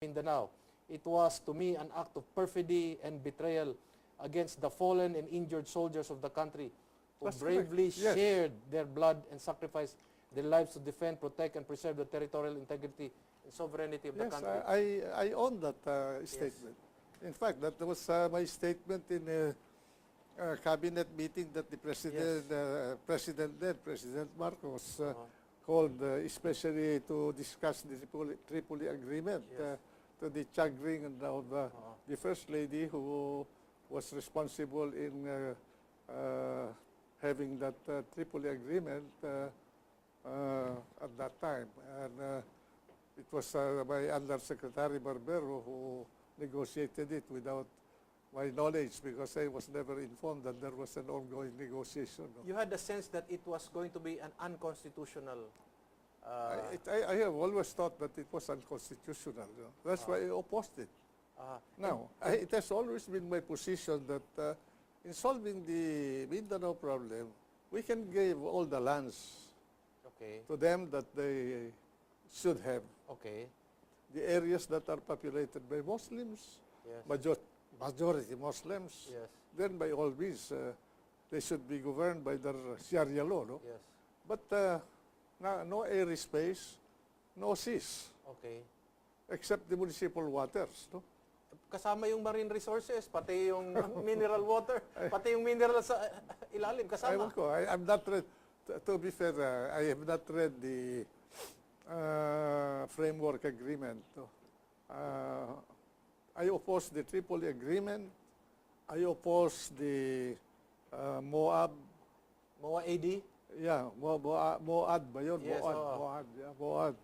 Mindanao. It was to me an act of perfidy and betrayal against the fallen and injured soldiers of the country who That's bravely correct. Yes. shared their blood and sacrificed their lives to defend, protect, and preserve the territorial integrity and sovereignty of the Yes, country. I own that statement. In fact, that was my statement in a cabinet meeting that the President Marcos, called especially to discuss the Tripoli Agreement, Yes. to the chagrin of the First Lady, who was responsible in having that Tripoli Agreement at that time. And it was by Undersecretary Barbero who negotiated it without my knowledge, because I was never informed that there was an ongoing negotiation. You had the sense that it was going to be an unconstitutional... I have always thought that it was unconstitutional. You know? That's why I opposed it. Now, it has always been my position that in solving the Mindanao problem, we can give all the lands to them that they should have. The areas that are populated by Muslims, majority Muslims, then by all means, they should be governed by their Sharia law. No? But no airspace, no seas, except the municipal waters. No? Kasama yung marine resources, pati yung mineral water, pati yung mineral sa ilalim, kasama. I'm not read, to be fair, I have not read the framework agreement. I oppose the Tripoli Agreement. I oppose the MOAB. MOA-AD? Yeah, MOAD ba yun? Yes, MOAD. MOAD.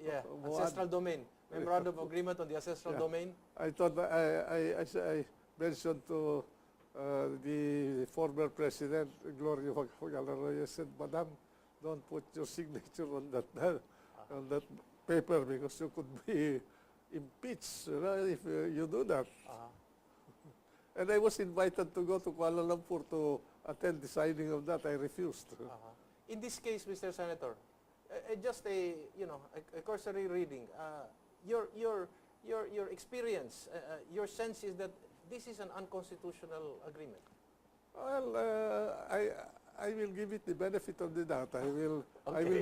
Yeah, ancestral domain. Memorandum of Agreement on the Ancestral Domain. I thought I mentioned to the former President, Gloria Magallarroyo, said, Madam, don't put your signature on that paper, because you could be impeached if you do that. And I was invited to go to Kuala Lumpur to attend the signing of that. I refused. In this case, Mr. Senator, just a cursory reading. Your experience, your sense is that this is an unconstitutional agreement. Well, I will give it the benefit of the doubt. I will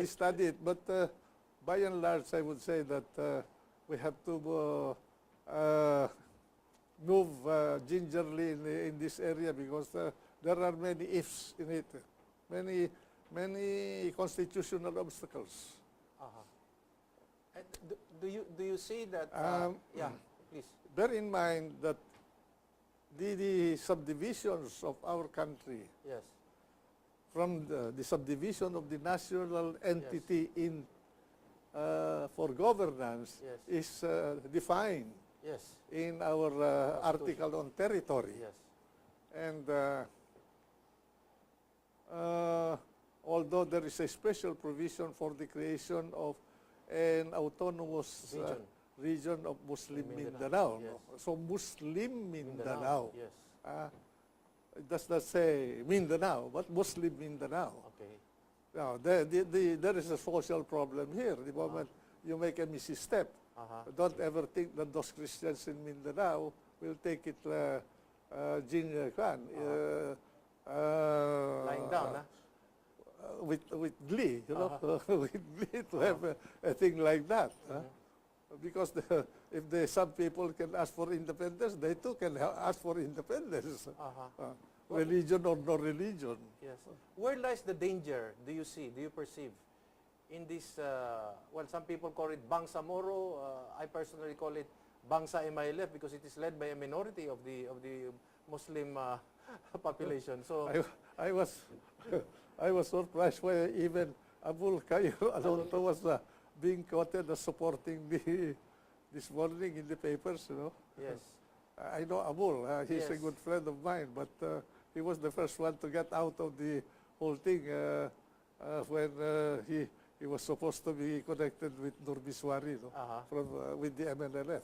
study it, but by and large, I would say that we have to move gingerly in this area, because there are many ifs in it, many constitutional obstacles. Do you see that? Yeah, please. Bear in mind that the subdivisions of our country, from the subdivision of the national entity in for governance, is defined in our article on territory. And although there is a special provision for the creation of an autonomous region of Muslim Mindanao. So Muslim Mindanao. It does not say Mindanao, but Muslim Mindanao. Now, there is a social problem here. The moment you make a misstep, don't ever think that those Christians in Mindanao will take it lying down, with glee, with glee to have a thing like that. Because if some people can ask for independence, they too can ask for independence. Religion or no religion. Where lies the danger, do you see, do you perceive, in this, well, some people call it Bangsamoro, I personally call it Bangsa MILF, because it is led by a minority of the Muslim population. So I was surprised when even Abul Khair Alonto was being quoted as supporting this morning in the papers. I know Abul. He's a good friend of mine, but he was the first one to get out of the whole thing when he was supposed to be connected with Nur Biswari, with the MNLF.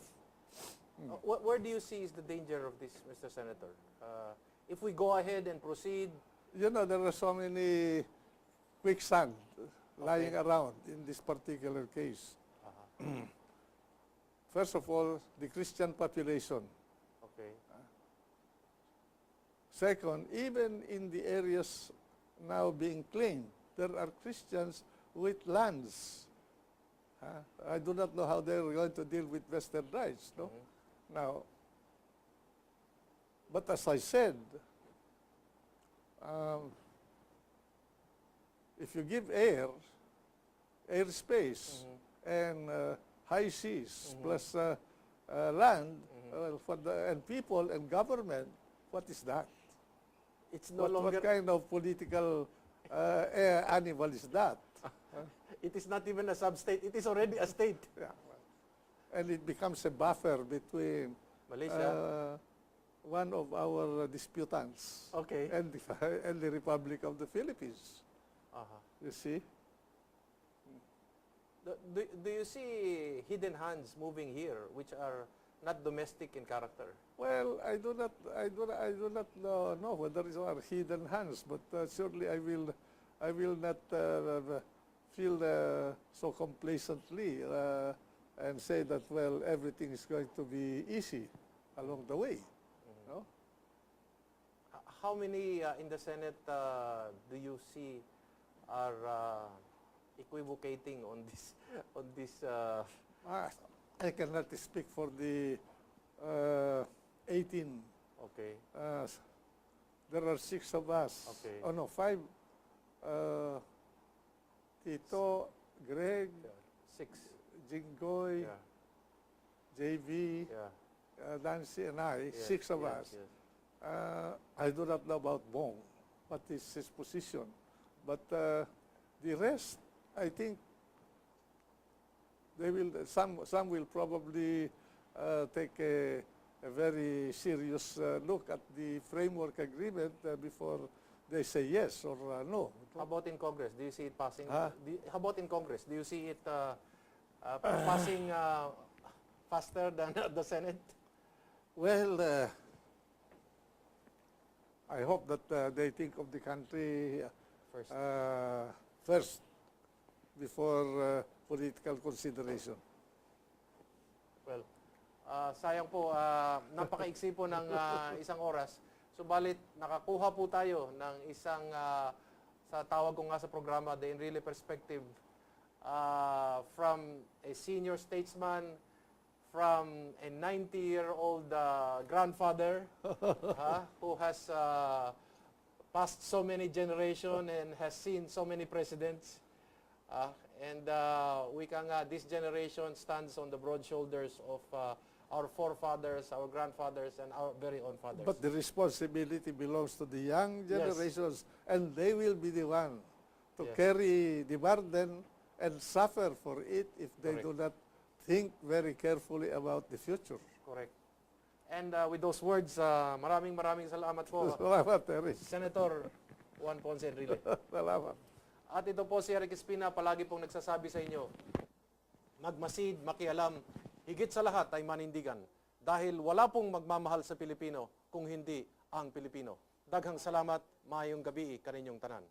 Where do you see is the danger of this, Mr. Senator? If we go ahead and proceed... There are so many quicksand lying around in this particular case. First of all, the Christian population. Okay. Second, even in the areas now being claimed, there are Christians with lands. I do not know how they're going to deal with Western rights, no? Now, but as I said, if you give airspace, and high seas, plus land, and people and government, what is that? It's no longer... What kind of political animal is that? It is not even a sub-state. It is already a state. Yeah. And it becomes a buffer between Malaysia, one of our disputants, okay, and the Republic of the Philippines. You see? Do you see hidden hands moving here, which are not domestic in character? Well, I do not know whether these are hidden hands, but surely I will not feel so complacently and say that, well, everything is going to be easy along the way. No? How many in the Senate do you see are equivocating on this? I cannot speak for the 18. Okay. There are 6 of us. Okay. Oh no, 5. Tito, Greg, 6. Jinggoy, Yeah. JV, Yeah. Nancy, and I. Yes, 6 of yes, us. yes. I do not know about Bong, what is his position. But the rest, I think, they will. Some will probably take a very serious look at the framework agreement before they say yes or no. How about in Congress? Do you see it passing? Huh? How about in Congress? Do you see it passing faster than the Senate? Well, I hope that they think of the country first before political consideration. Well, sayang po, napakaiksi po ng isang oras. Subalit, nakakuha po tayo ng isang, sa tawag ko nga sa programa, the ENRILE Perspective, from a senior statesman, from a 90-year-old grandfather who has passed so many generations and has seen so many presidents. And we can, this generation stands on the broad shoulders of our forefathers, our grandfathers, and our very own fathers. But the responsibility belongs to the young generations, and they will be the one to carry the burden and suffer for it if they do not think very carefully about the future. Correct. And with those words, maraming salamat po. Salamat, Terry. Senator Juan Ponce Enrile. Salamat. At ito po si Eric Espina, palagi pong nagsasabi sa inyo, magmasid, makialam, higit sa lahat ay manindigan. Dahil wala pong magmamahal sa Pilipino kung hindi ang Pilipino. Daghang salamat, maayong gabi kaninyong tanan.